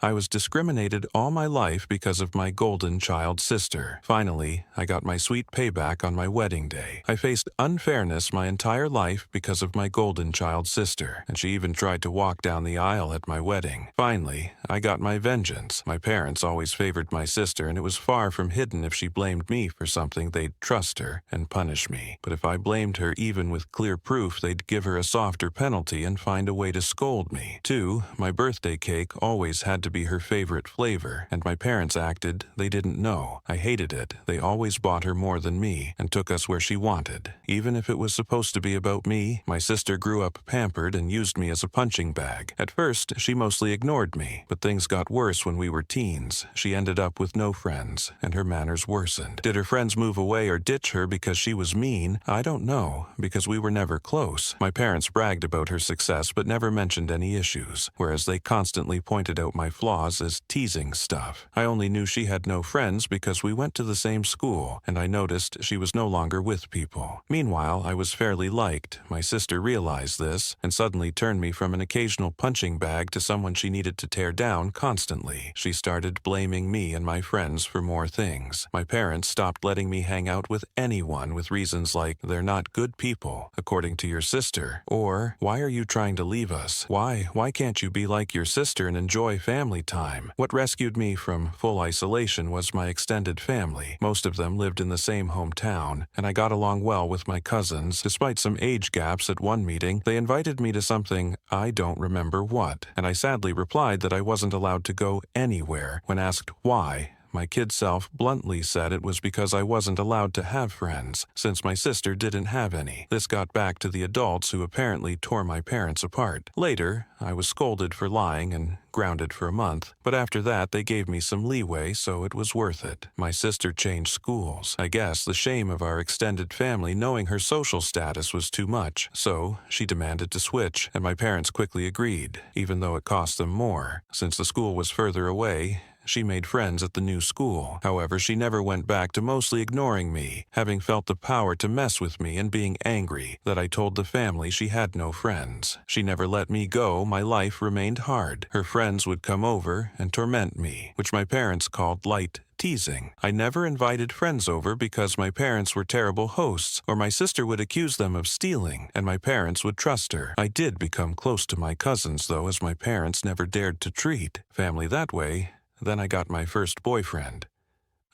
I was discriminated all my life because of my golden child sister. Finally, I got my sweet payback on my wedding day. I faced unfairness my entire life because of my golden child sister, and she even tried to walk down the aisle at my wedding. Finally, I got my vengeance. My parents always favored my sister, and it was far from hidden if she blamed me for something, they'd trust her and punish me. But if I blamed her even with clear proof, they'd give her a softer penalty and find a way to scold me. 2. My birthday cake always had to be her favorite flavor, and my parents acted they didn't know. I hated it. They always bought her more than me and took us where she wanted. Even if it was supposed to be about me, my sister grew up pampered and used me as a punching bag. At first, she mostly ignored me, but things got worse when we were teens. She ended up with no friends, and her manners worsened. Did her friends move away or ditch her because she was mean? I don't know, because we were never close. My parents bragged about her success but never mentioned any issues, whereas they constantly pointed out my flaws as teasing stuff. I only knew she had no friends because we went to the same school, and I noticed she was no longer with people. Meanwhile, I was fairly liked. My sister realized this and suddenly turned me from an occasional punching bag to someone she needed to tear down constantly. She started blaming me and my friends for more things. My parents stopped letting me hang out with anyone with reasons like, "They're not good people, according to your sister," or "Why are you trying to leave us? Why can't you be like your sister and enjoy family time?" What rescued me from full isolation was my extended family. Most of them lived in the same hometown, and I got along well with my cousins. Despite some age gaps at one meeting, they invited me to something I don't remember what, and I sadly replied that I wasn't allowed to go anywhere. When asked why, my kid self bluntly said it was because I wasn't allowed to have friends, since my sister didn't have any. This got back to the adults who apparently tore my parents apart. Later, I was scolded for lying and grounded for a month, but after that they gave me some leeway, so it was worth it. My sister changed schools. I guess the shame of our extended family knowing her social status was too much, so she demanded to switch, and my parents quickly agreed, even though it cost them more. Since the school was further away, she made friends at the new school. However, she never went back to mostly ignoring me, having felt the power to mess with me and being angry that I told the family she had no friends. She never let me go. My life remained hard. Her friends would come over and torment me, which my parents called light teasing. I never invited friends over because my parents were terrible hosts, or my sister would accuse them of stealing, and my parents would trust her. I did become close to my cousins, though, as my parents never dared to treat family that way. Then I got my first boyfriend.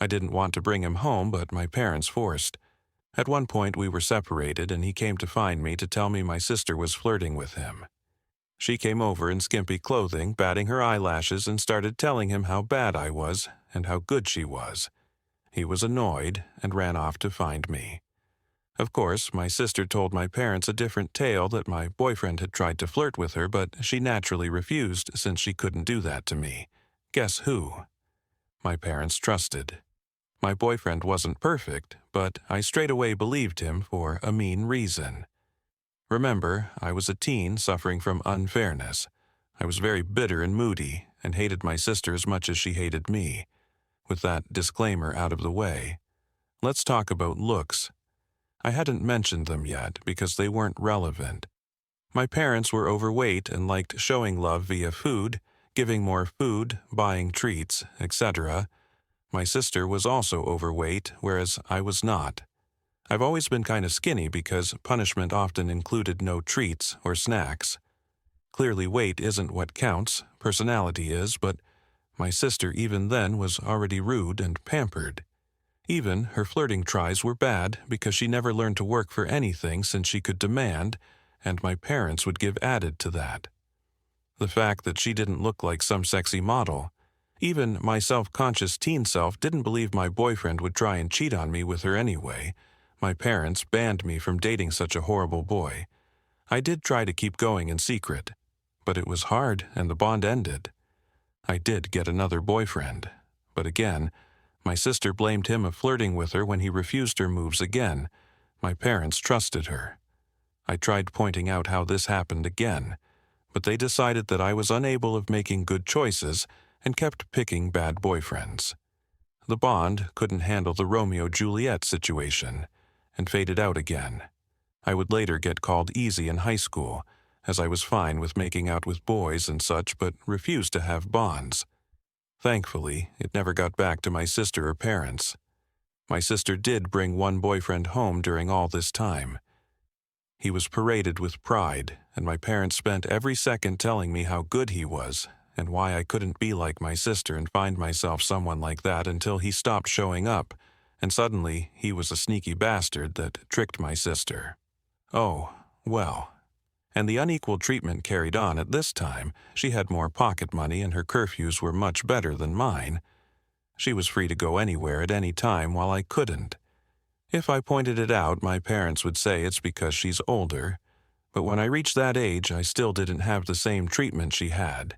I didn't want to bring him home, but my parents forced. At one point we were separated, and he came to find me to tell me my sister was flirting with him. She came over in skimpy clothing, batting her eyelashes, and started telling him how bad I was and how good she was. He was annoyed and ran off to find me. Of course, my sister told my parents a different tale, that my boyfriend had tried to flirt with her, but she naturally refused since she couldn't do that to me. Guess who? My parents trusted. My boyfriend wasn't perfect, but I straight away believed him for a mean reason. Remember, I was a teen suffering from unfairness. I was very bitter and moody, and hated my sister as much as she hated me. With that disclaimer out of the way, let's talk about looks. I hadn't mentioned them yet because they weren't relevant. My parents were overweight and liked showing love via food, giving more food, buying treats, etc. My sister was also overweight, whereas I was not. I've always been kind of skinny because punishment often included no treats or snacks. Clearly weight isn't what counts, personality is, but my sister even then was already rude and pampered. Even her flirting tries were bad because she never learned to work for anything since she could demand, and my parents would give added to that. The fact that she didn't look like some sexy model. Even my self-conscious teen self didn't believe my boyfriend would try and cheat on me with her anyway. My parents banned me from dating such a horrible boy. I did try to keep going in secret, but it was hard and the bond ended. I did get another boyfriend, but again, my sister blamed him of flirting with her when he refused her moves again. My parents trusted her. I tried pointing out how this happened again, but they decided that I was unable of making good choices and kept picking bad boyfriends. The bond couldn't handle the Romeo-Juliet situation and faded out again. I would later get called easy in high school, as I was fine with making out with boys and such but refused to have bonds. Thankfully, it never got back to my sister or parents. My sister did bring one boyfriend home during all this time. He was paraded with pride, and my parents spent every second telling me how good he was and why I couldn't be like my sister and find myself someone like that until he stopped showing up, and suddenly he was a sneaky bastard that tricked my sister. Oh, well. And the unequal treatment carried on at this time. She had more pocket money and her curfews were much better than mine. She was free to go anywhere at any time while I couldn't. If I pointed it out, my parents would say it's because she's older. But when I reached that age, I still didn't have the same treatment she had.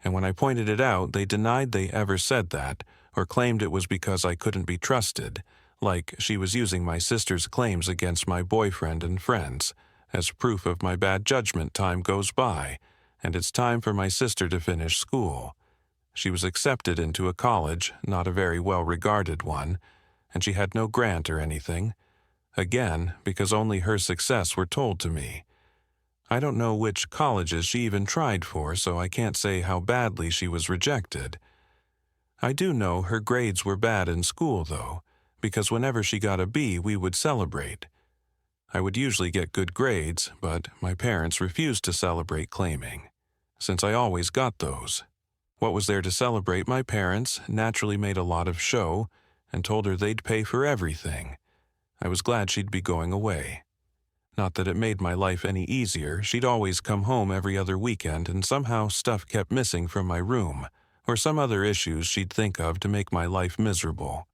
And when I pointed it out, they denied they ever said that, or claimed it was because I couldn't be trusted, like she was using my sister's claims against my boyfriend and friends as proof of my bad judgment. Time goes by, and it's time for my sister to finish school. She was accepted into a college, not a very well-regarded one, and she had no grant or anything. Again, because only her success were told to me. I don't know which colleges she even tried for, so I can't say how badly she was rejected. I do know her grades were bad in school, though, because whenever she got a B, we would celebrate. I would usually get good grades, but my parents refused to celebrate, claiming, since I always got those. What was there to celebrate? My parents naturally made a lot of show and told her they'd pay for everything. I was glad she'd be going away. Not that it made my life any easier. She'd always come home every other weekend, and somehow stuff kept missing from my room, or some other issues she'd think of to make my life miserable.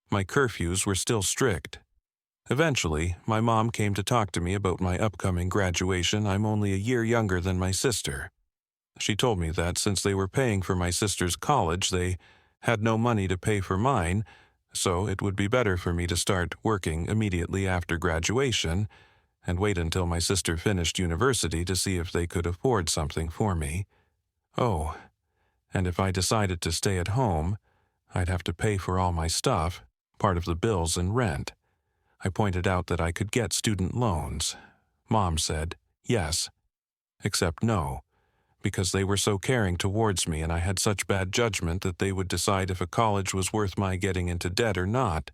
My curfews were still strict. Eventually, my mom came to talk to me about my upcoming graduation. I'm only a year younger than my sister. She told me that since they were paying for my sister's college, they had no money to pay for mine, so it would be better for me to start working immediately after graduation and wait until my sister finished university to see if they could afford something for me. Oh, and if I decided to stay at home, I'd have to pay for all my stuff, part of the bills and rent. I pointed out that I could get student loans. Mom said, yes, except no, because they were so caring towards me and I had such bad judgment that they would decide if a college was worth my getting into debt or not.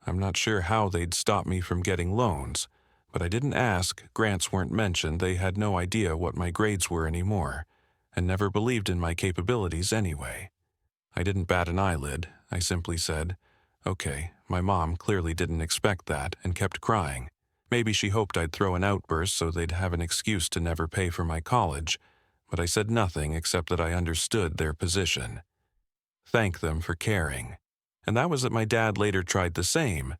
I'm not sure how they'd stop me from getting loans, but I didn't ask. Grants weren't mentioned. They had no idea what my grades were anymore, and never believed in my capabilities anyway. I didn't bat an eyelid. I simply said, okay. My mom clearly didn't expect that and kept crying. Maybe she hoped I'd throw an outburst so they'd have an excuse to never pay for my college, but I said nothing except that I understood their position. Thank them for caring. And that was that. My dad later tried the same,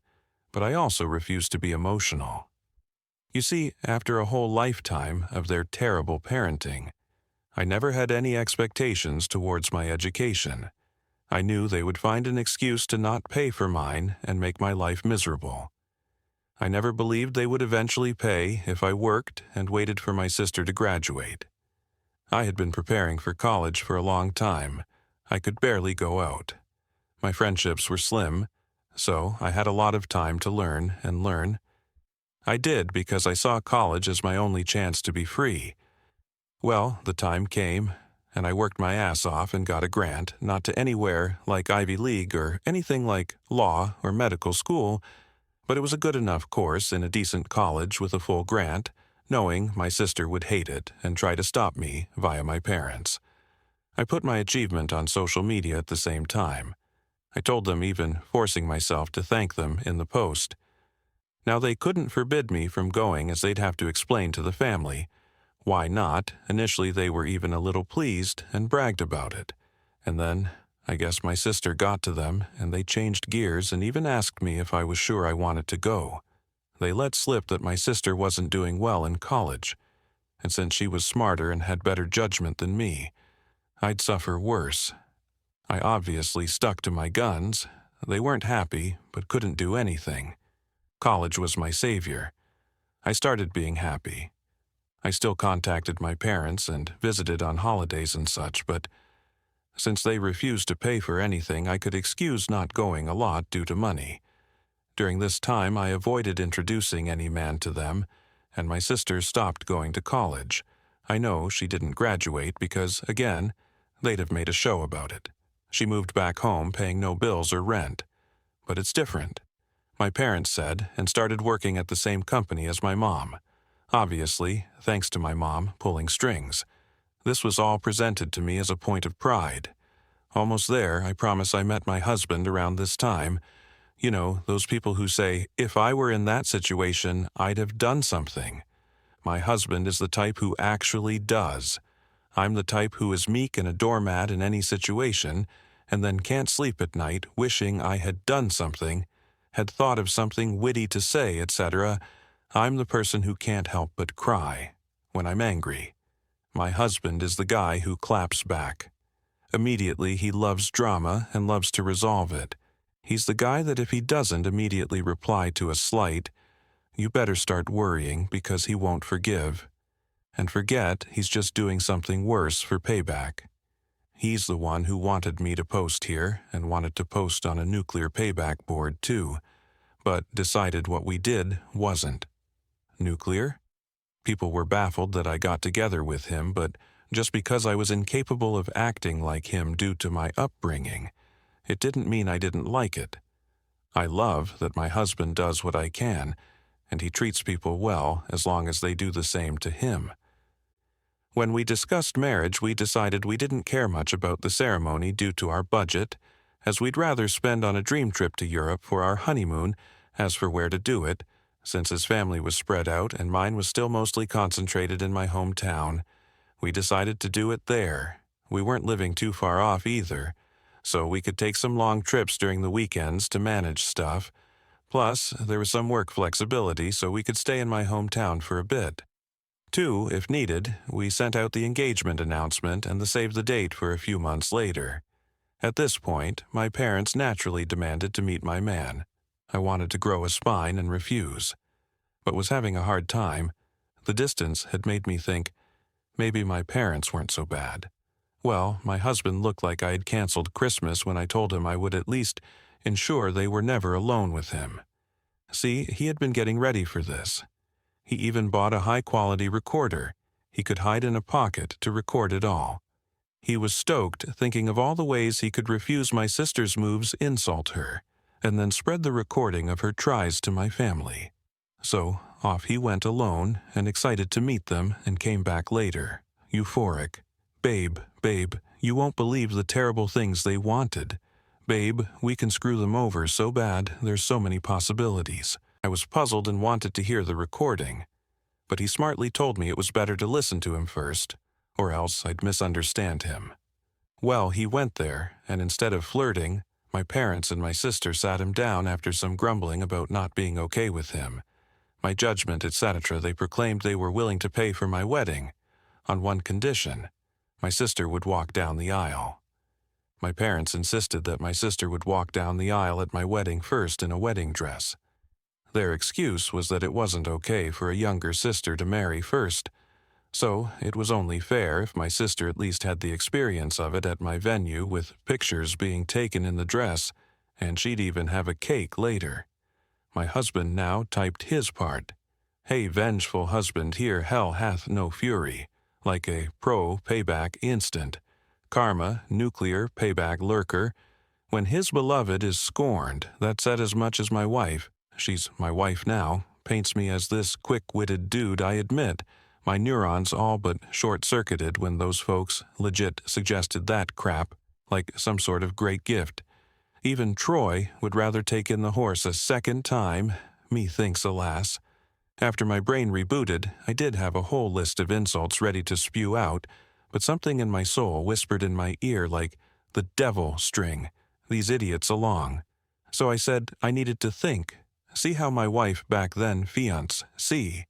but I also refused to be emotional. You see, after a whole lifetime of their terrible parenting, I never had any expectations towards my education. I knew they would find an excuse to not pay for mine and make my life miserable. I never believed they would eventually pay if I worked and waited for my sister to graduate. I had been preparing for college for a long time. I could barely go out. My friendships were slim, so I had a lot of time to learn and learn. I did because I saw college as my only chance to be free. Well, the time came, and I worked my ass off and got a grant, not to anywhere like Ivy League or anything like law or medical school, but it was a good enough course in a decent college with a full grant, knowing my sister would hate it and try to stop me via my parents. I put my achievement on social media at the same time. I told them, even forcing myself to thank them in the post. Now they couldn't forbid me from going, as they'd have to explain to the family. Why not? Initially they were even a little pleased and bragged about it. And then, I guess my sister got to them, and they changed gears and even asked me if I was sure I wanted to go. They let slip that my sister wasn't doing well in college, and since she was smarter and had better judgment than me, I'd suffer worse. I obviously stuck to my guns. They weren't happy, but couldn't do anything. College was my savior. I started being happy. I still contacted my parents and visited on holidays and such, but since they refused to pay for anything, I could excuse not going a lot due to money. During this time, I avoided introducing any man to them, and my sister stopped going to college. I know she didn't graduate because, again, they'd have made a show about it. She moved back home paying no bills or rent. But it's different, my parents said, and started working at the same company as my mom. Obviously, thanks to my mom pulling strings. This was all presented to me as a point of pride. Almost there, I promise. I met my husband around this time. You know, those people who say, if I were in that situation, I'd have done something. My husband is the type who actually does. I'm the type who is meek and a doormat in any situation, and then can't sleep at night wishing I had done something, had thought of something witty to say, etc. I'm the person who can't help but cry when I'm angry. My husband is the guy who claps back. Immediately, he loves drama and loves to resolve it. He's the guy that if he doesn't immediately reply to a slight, you better start worrying because he won't forgive. And forget he's just doing something worse for payback. He's the one who wanted me to post here and wanted to post on a nuclear payback board too, but decided what we did wasn't. Nuclear? People were baffled that I got together with him, but just because I was incapable of acting like him due to my upbringing, it didn't mean I didn't like it. I love that my husband does what I can, and he treats people well as long as they do the same to him. When we discussed marriage, we decided we didn't care much about the ceremony due to our budget, as we'd rather spend on a dream trip to Europe for our honeymoon. As for where to do it, since his family was spread out and mine was still mostly concentrated in my hometown, we decided to do it there. We weren't living too far off either, so we could take some long trips during the weekends to manage stuff. Plus, there was some work flexibility, so we could stay in my hometown for a bit. 2, if needed, we sent out the engagement announcement and the save the date for a few months later. At this point, my parents naturally demanded to meet my man. I wanted to grow a spine and refuse, but was having a hard time. The distance had made me think, maybe my parents weren't so bad. Well, my husband looked like I had canceled Christmas when I told him I would at least ensure they were never alone with him. See, he had been getting ready for this. He even bought a high-quality recorder he could hide in a pocket to record it all. He was stoked, thinking of all the ways he could refuse my sister's moves, insult her, and then spread the recording of her tries to my family. So off he went alone and excited to meet them, and came back later, euphoric. Babe, you won't believe the terrible things they wanted. Babe, we can screw them over so bad, there's so many possibilities. I was puzzled and wanted to hear the recording, but he smartly told me it was better to listen to him first, or else I'd misunderstand him. Well, he went there, and instead of flirting, my parents and my sister sat him down after some grumbling about not being okay with him. My judgment, etc., they proclaimed they were willing to pay for my wedding, on one condition: my sister would walk down the aisle. My parents insisted that my sister would walk down the aisle at my wedding first in a wedding dress. Their excuse was that it wasn't okay for a younger sister to marry first, so it was only fair if my sister at least had the experience of it at my venue, with pictures being taken in the dress, and she'd even have a cake later. My husband now typed his part. Hey, vengeful husband, here hell hath no fury, like a pro-payback instant. Karma, nuclear, payback lurker. When his beloved is scorned, that said as much as my wife, she's my wife now, paints me as this quick-witted dude. I admit, my neurons all but short-circuited when those folks legit suggested that crap, like some sort of great gift. Even Troy would rather take in the horse a second time, methinks, alas. After my brain rebooted, I did have a whole list of insults ready to spew out, but something in my soul whispered in my ear like, the devil string, these idiots along. So I said I needed to think, see how my wife back then, fiancé,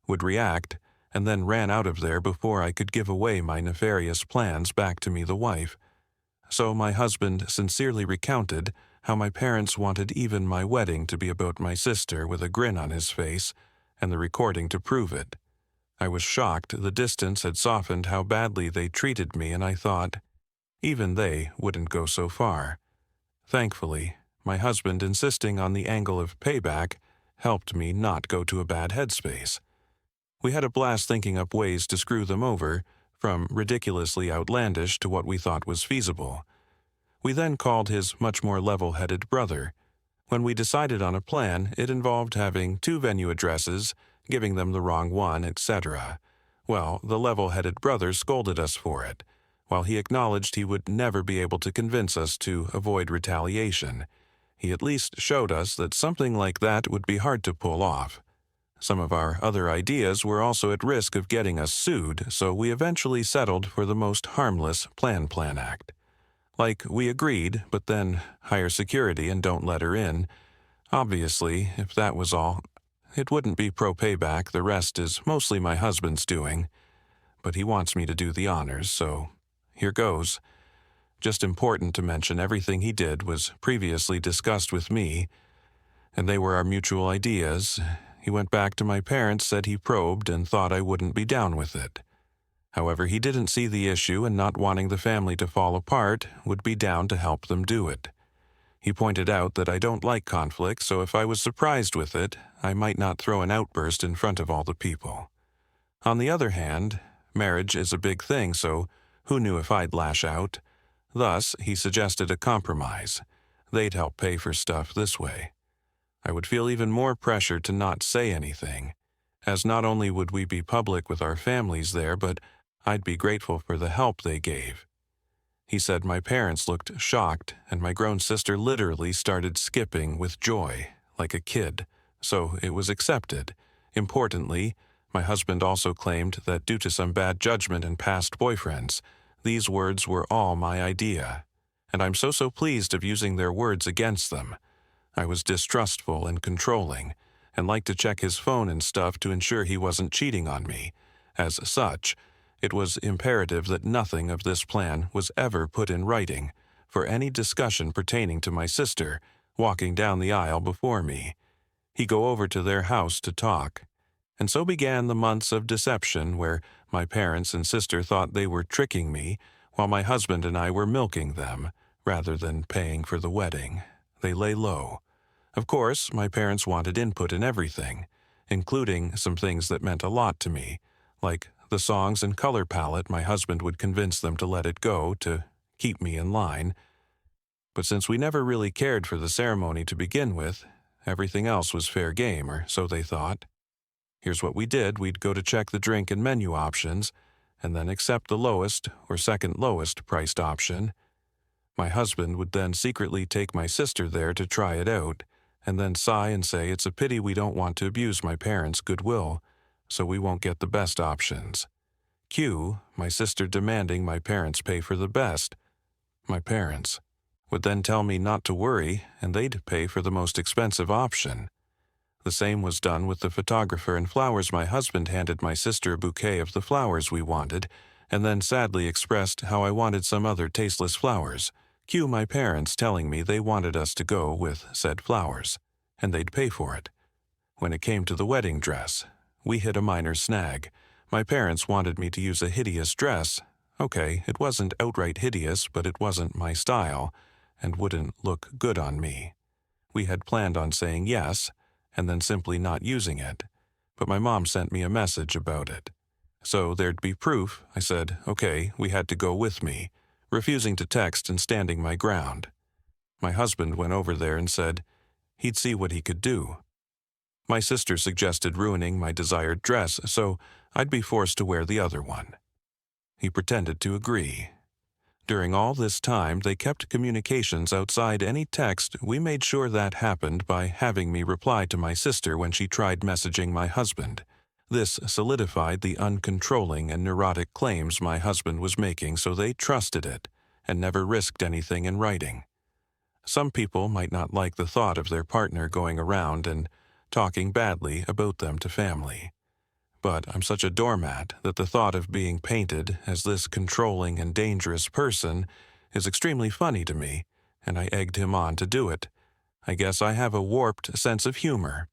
would react, and then ran out of there before I could give away my nefarious plans back to me, the wife. So my husband sincerely recounted how my parents wanted even my wedding to be about my sister, with a grin on his face, and the recording to prove it. I was shocked the distance had softened how badly they treated me, and I thought, even they wouldn't go so far. Thankfully, my husband insisting on the angle of payback helped me not go to a bad headspace. We had a blast thinking up ways to screw them over, from ridiculously outlandish to what we thought was feasible. We then called his much more level-headed brother. When we decided on a plan, it involved having 2 venue addresses, giving them the wrong one, etc. Well, the level-headed brother scolded us for it, while he acknowledged he would never be able to convince us to avoid retaliation. He at least showed us that something like that would be hard to pull off. Some of our other ideas were also at risk of getting us sued, so we eventually settled for the most harmless Plan Act. Like, we agreed, but then hire security and don't let her in. Obviously, if that was all, it wouldn't be pro-payback. The rest is mostly my husband's doing. But he wants me to do the honors, so here goes. Just important to mention everything he did was previously discussed with me, and they were our mutual ideas. He went back to my parents, said he probed, and thought I wouldn't be down with it. However, he didn't see the issue, and not wanting the family to fall apart, would be down to help them do it. He pointed out that I don't like conflict, so if I was surprised with it, I might not throw an outburst in front of all the people. On the other hand, marriage is a big thing, so who knew if I'd lash out? Thus, he suggested a compromise. They'd help pay for stuff this way. I would feel even more pressure to not say anything, as not only would we be public with our families there, but I'd be grateful for the help they gave. He said my parents looked shocked, and my grown sister literally started skipping with joy, like a kid, so it was accepted. Importantly, my husband also claimed that due to some bad judgment and past boyfriends, these words were all my idea, and I'm so pleased of using their words against them. I was distrustful and controlling, and liked to check his phone and stuff to ensure he wasn't cheating on me. As such, it was imperative that nothing of this plan was ever put in writing for any discussion pertaining to my sister walking down the aisle before me. He'd go over to their house to talk. And so began the months of deception where my parents and sister thought they were tricking me, while my husband and I were milking them, rather than paying for the wedding. They lay low. Of course, my parents wanted input in everything, including some things that meant a lot to me, like the songs and color palette. My husband would convince them to let it go to keep me in line. But since we never really cared for the ceremony to begin with, everything else was fair game, or so they thought. Here's what we did. We'd go to check the drink and menu options, and then accept the lowest or second lowest priced option. My husband would then secretly take my sister there to try it out, and then sigh and say it's a pity we don't want to abuse my parents' goodwill, so we won't get the best options. Cue, my sister demanding my parents pay for the best. My parents would then tell me not to worry, and they'd pay for the most expensive option. The same was done with the photographer and flowers. My husband handed my sister a bouquet of the flowers we wanted, and then sadly expressed how I wanted some other tasteless flowers. Cue my parents telling me they wanted us to go with said flowers, and they'd pay for it. When it came to the wedding dress, we hit a minor snag. My parents wanted me to use a hideous dress. Okay, it wasn't outright hideous, but it wasn't my style, and wouldn't look good on me. We had planned on saying yes, and then simply not using it, but my mom sent me a message about it. So there'd be proof. I said, okay, we had to go with me, refusing to text and standing my ground. My husband went over there and said he'd see what he could do. My sister suggested ruining my desired dress, so I'd be forced to wear the other one. He pretended to agree. During all this time, they kept communications outside any text. We made sure that happened by having me reply to my sister when she tried messaging my husband. This solidified the uncontrolling and neurotic claims my husband was making, so they trusted it and never risked anything in writing. Some people might not like the thought of their partner going around and talking badly about them to family. But I'm such a doormat that the thought of being painted as this controlling and dangerous person is extremely funny to me, and I egged him on to do it. I guess I have a warped sense of humor.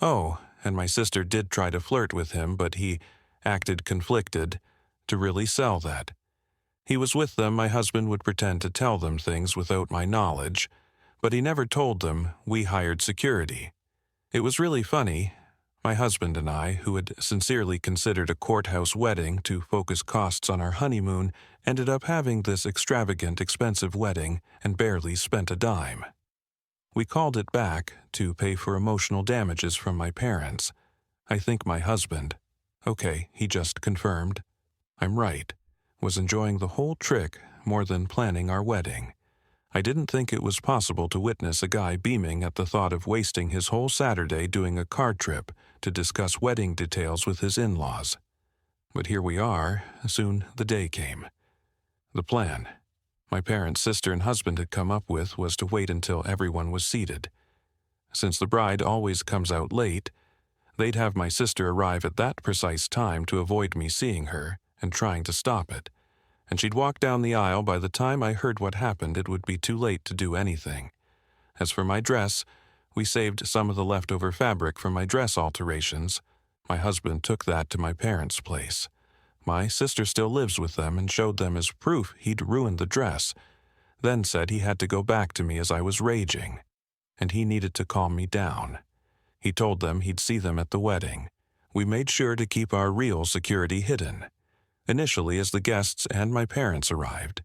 Oh, and my sister did try to flirt with him, but he acted conflicted to really sell that. He was with them. My husband would pretend to tell them things without my knowledge, but he never told them we hired security. It was really funny. My husband and I, who had sincerely considered a courthouse wedding to focus costs on our honeymoon, ended up having this extravagant, expensive wedding and barely spent a dime. We called it back to pay for emotional damages from my parents. I think my husband, okay, he just confirmed, I'm right, was enjoying the whole trick more than planning our wedding. I didn't think it was possible to witness a guy beaming at the thought of wasting his whole Saturday doing a car trip to discuss wedding details with his in-laws. But here we are, soon the day came. The plan my parents' sister and husband had come up with was to wait until everyone was seated. Since the bride always comes out late, they'd have my sister arrive at that precise time to avoid me seeing her and trying to stop it. And she'd walk down the aisle. By the time I heard what happened, it would be too late to do anything. As for my dress, we saved some of the leftover fabric from my dress alterations. My husband took that to my parents' place. My sister still lives with them and showed them as proof he'd ruined the dress, then said he had to go back to me as I was raging, and he needed to calm me down. He told them he'd see them at the wedding. We made sure to keep our real security hidden. Initially, as the guests and my parents arrived,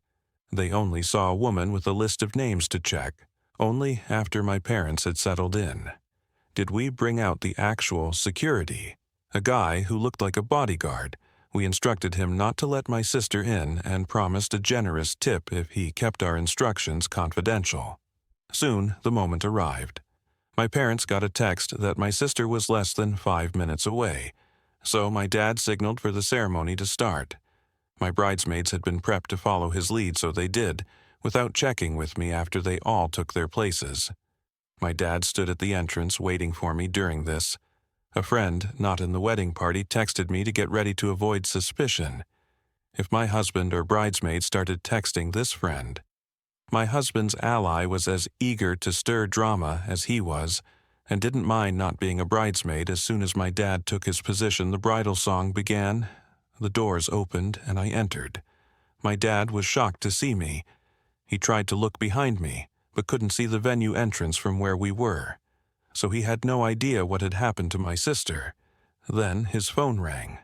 they only saw a woman with a list of names to check, only after my parents had settled in. Did we bring out the actual security, a guy who looked like a bodyguard. We instructed him not to let my sister in and promised a generous tip if he kept our instructions confidential. Soon, the moment arrived. My parents got a text that my sister was less than 5 minutes away, so my dad signaled for the ceremony to start. My bridesmaids had been prepped to follow his lead, so they did, without checking with me after they all took their places. My dad stood at the entrance waiting for me during this. A friend, not in the wedding party, texted me to get ready to avoid suspicion. If my husband or bridesmaid started texting this friend, my husband's ally was as eager to stir drama as he was, and didn't mind not being a bridesmaid. As soon as my dad took his position, the bridal song began. The doors opened, and I entered. My dad was shocked to see me. He tried to look behind me, but couldn't see the venue entrance from where we were, so he had no idea what had happened to my sister. Then his phone rang.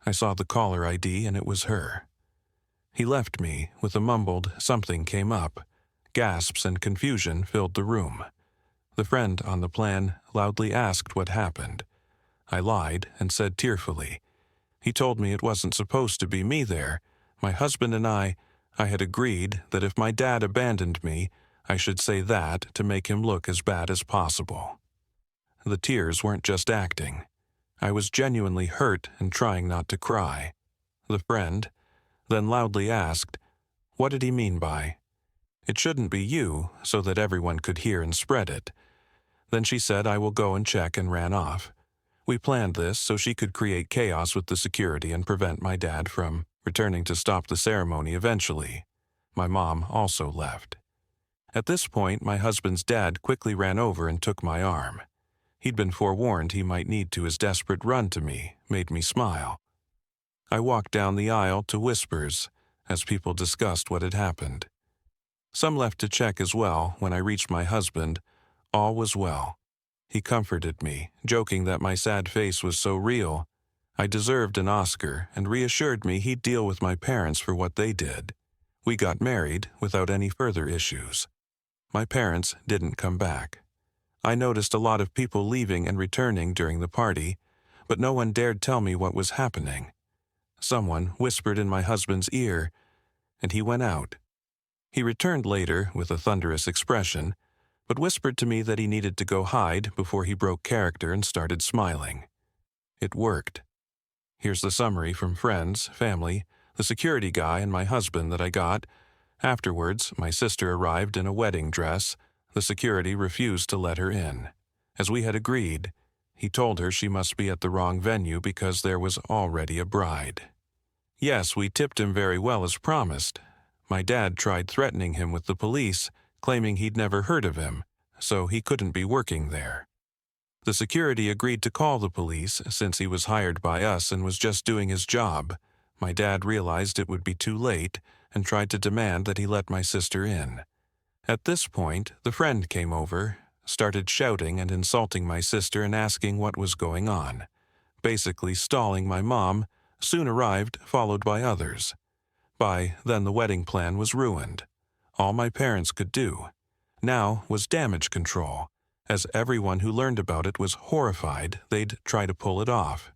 I saw the caller ID, and it was her. He left me with a mumbled something came up. Gasps and confusion filled the room. The friend on the plan loudly asked what happened. I lied and said tearfully, he told me it wasn't supposed to be me there. My husband and I had agreed that if my dad abandoned me, I should say that to make him look as bad as possible. The tears weren't just acting. I was genuinely hurt and trying not to cry. The friend then loudly asked, what did he mean by, it shouldn't be you, so that everyone could hear and spread it. Then she said, I will go and check, and ran off. We planned this so she could create chaos with the security and prevent my dad from returning to stop the ceremony eventually. My mom also left. At this point, my husband's dad quickly ran over and took my arm. He'd been forewarned he might need to. His desperate run to me made me smile. I walked down the aisle to whispers as people discussed what had happened. Some left to check as well. When I reached my husband, all was well. He comforted me, joking that my sad face was so real. I deserved an Oscar, and reassured me he'd deal with my parents for what they did. We got married without any further issues. My parents didn't come back. I noticed a lot of people leaving and returning during the party, but no one dared tell me what was happening. Someone whispered in my husband's ear, and he went out. He returned later with a thunderous expression, but whispered to me that he needed to go hide before he broke character and started smiling. It worked. Here's the summary from friends, family, the security guy, and my husband that I got. Afterwards, my sister arrived in a wedding dress. The security refused to let her in. As we had agreed, he told her she must be at the wrong venue because there was already a bride. Yes, we tipped him very well as promised. My dad tried threatening him with the police, claiming he'd never heard of him, so he couldn't be working there. The security agreed to call the police since he was hired by us and was just doing his job. My dad realized it would be too late and tried to demand that he let my sister in. At this point, the friend came over, started shouting and insulting my sister and asking what was going on, basically stalling my mom, soon arrived, followed by others. By then the wedding plan was ruined. All my parents could do now was damage control, as everyone who learned about it was horrified they'd try to pull it off.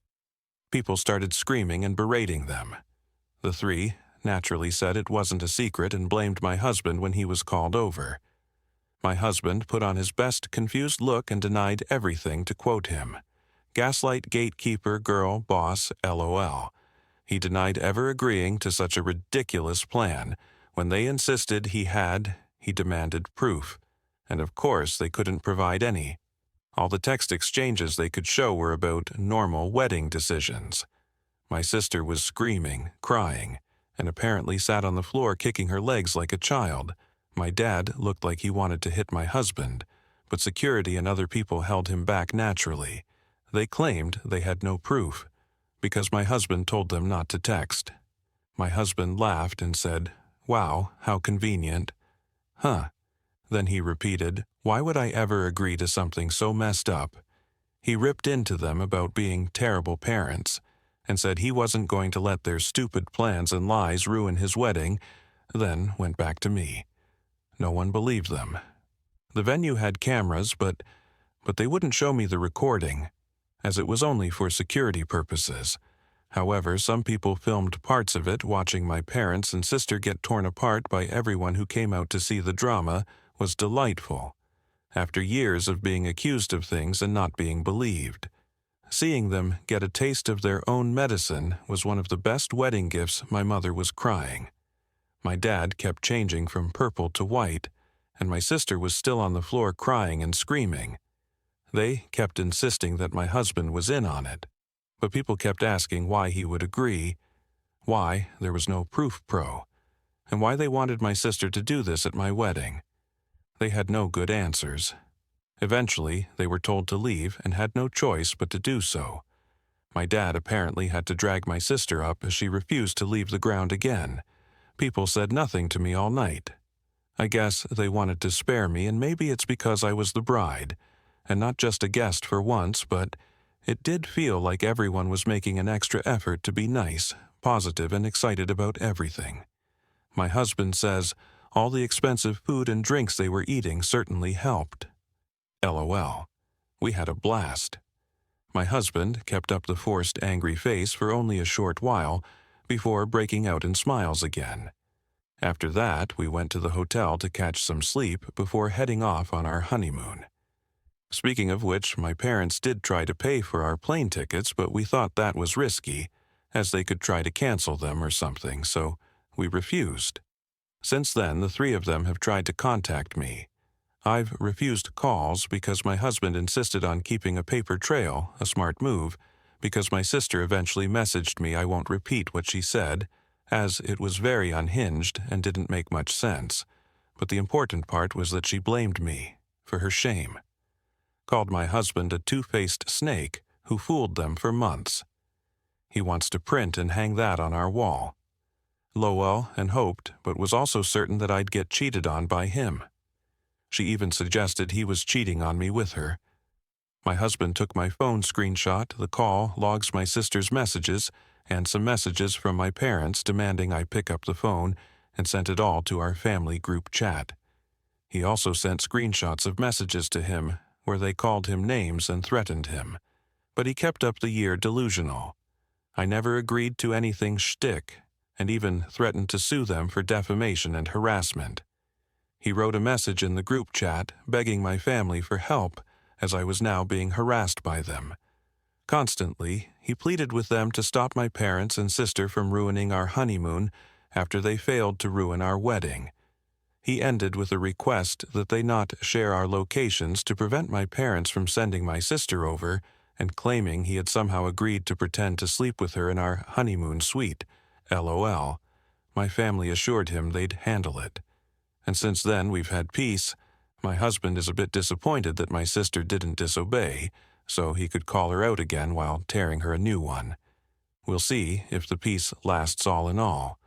People started screaming and berating them. The three naturally said it wasn't a secret and blamed my husband when he was called over. My husband put on his best confused look and denied everything, to quote him, "Gaslight gatekeeper girl boss LOL." He denied ever agreeing to such a ridiculous plan. When they insisted he demanded proof. And of course they couldn't provide any. All the text exchanges they could show were about normal wedding decisions. My sister was screaming, crying, and apparently sat on the floor kicking her legs like a child. My dad looked like he wanted to hit my husband, but security and other people held him back naturally. They claimed they had no proof, because my husband told them not to text. My husband laughed and said, "Wow, how convenient." Huh. Then he repeated, "Why would I ever agree to something so messed up?" He ripped into them about being terrible parents, and said he wasn't going to let their stupid plans and lies ruin his wedding, then went back to me. No one believed them. The venue had cameras, but they wouldn't show me the recording, as it was only for security purposes. However, some people filmed parts of it. Watching my parents and sister get torn apart by everyone who came out to see the drama was delightful, after years of being accused of things and not being believed. Seeing them get a taste of their own medicine was one of the best wedding gifts. My mother was crying. My dad kept changing from purple to white, and my sister was still on the floor crying and screaming. They kept insisting that my husband was in on it, but people kept asking why he would agree, why there was no proof and why they wanted my sister to do this at my wedding. They had no good answers. Eventually, they were told to leave and had no choice but to do so. My dad apparently had to drag my sister up as she refused to leave the ground again. People said nothing to me all night. I guess they wanted to spare me, and maybe it's because I was the bride, and not just a guest for once, but it did feel like everyone was making an extra effort to be nice, positive, and excited about everything. My husband says all the expensive food and drinks they were eating certainly helped. LOL. We had a blast. My husband kept up the forced angry face for only a short while before breaking out in smiles again. After that, we went to the hotel to catch some sleep before heading off on our honeymoon. Speaking of which, my parents did try to pay for our plane tickets, but we thought that was risky, as they could try to cancel them or something, so we refused. Since then, the three of them have tried to contact me. I've refused calls because my husband insisted on keeping a paper trail, a smart move, because my sister eventually messaged me. I won't repeat what she said, as it was very unhinged and didn't make much sense, but the important part was that she blamed me for her shame. Called my husband a two-faced snake who fooled them for months. He wants to print and hang that on our wall. Lowell and hoped, but was also certain that I'd get cheated on by him. She even suggested he was cheating on me with her. My husband took my phone screenshot, the call, logs my sister's messages, and some messages from my parents demanding I pick up the phone, and sent it all to our family group chat. He also sent screenshots of messages to him where they called him names and threatened him, but he kept up the year delusional. I never agreed to anything shtick, and even threatened to sue them for defamation and harassment. He wrote a message in the group chat begging my family for help, as I was now being harassed by them. Constantly, he pleaded with them to stop my parents and sister from ruining our honeymoon after they failed to ruin our wedding. He ended with a request that they not share our locations to prevent my parents from sending my sister over, and claiming he had somehow agreed to pretend to sleep with her in our honeymoon suite. LOL. My family assured him they'd handle it. And since then we've had peace. My husband is a bit disappointed that my sister didn't disobey, so he could call her out again while tearing her a new one. We'll see if the peace lasts all in all.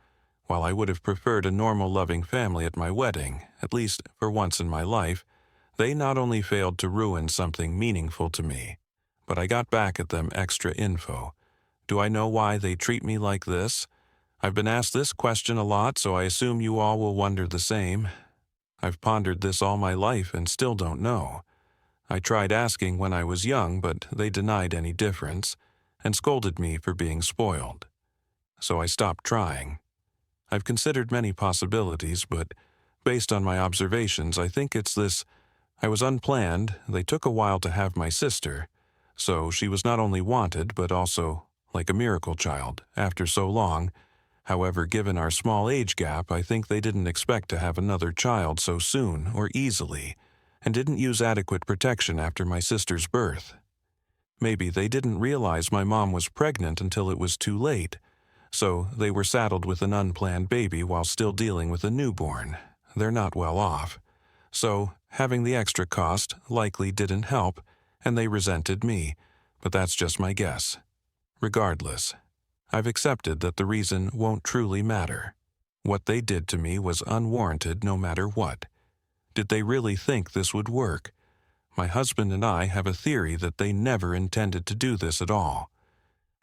While I would have preferred a normal loving family at my wedding, at least for once in my life, They not only failed to ruin something meaningful to me, but I got back at them extra info. Do I know why they treat me like this? I've been asked this question a lot, so I assume you all will wonder the same. I've pondered this all my life and still don't know. I tried asking when I was young, but they denied any difference and scolded me for being spoiled. So I stopped trying. I've considered many possibilities, but based on my observations, I think it's this: I was unplanned, they took a while to have my sister, so she was not only wanted but also like a miracle child after so long. However, given our small age gap, I think they didn't expect to have another child so soon or easily, and didn't use adequate protection after my sister's birth. Maybe they didn't realize my mom was pregnant until it was too late, so they were saddled with an unplanned baby while still dealing with a newborn. They're not well off. So, having the extra cost likely didn't help, and they resented me, but that's just my guess. Regardless, I've accepted that the reason won't truly matter. What they did to me was unwarranted no matter what. Did they really think this would work? My husband and I have a theory that they never intended to do this at all.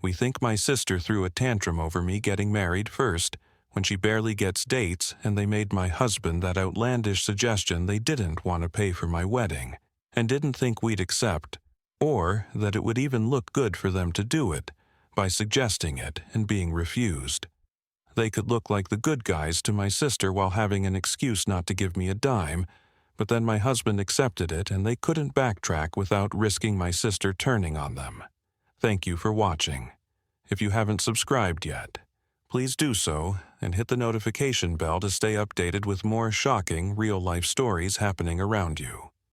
We think my sister threw a tantrum over me getting married first, when she barely gets dates, and they made my husband that outlandish suggestion they didn't want to pay for my wedding, and didn't think we'd accept, or that it would even look good for them to do it, by suggesting it and being refused. They could look like the good guys to my sister while having an excuse not to give me a dime, but then my husband accepted it and they couldn't backtrack without risking my sister turning on them. Thank you for watching. If you haven't subscribed yet, please do so and hit the notification bell to stay updated with more shocking real-life stories happening around you.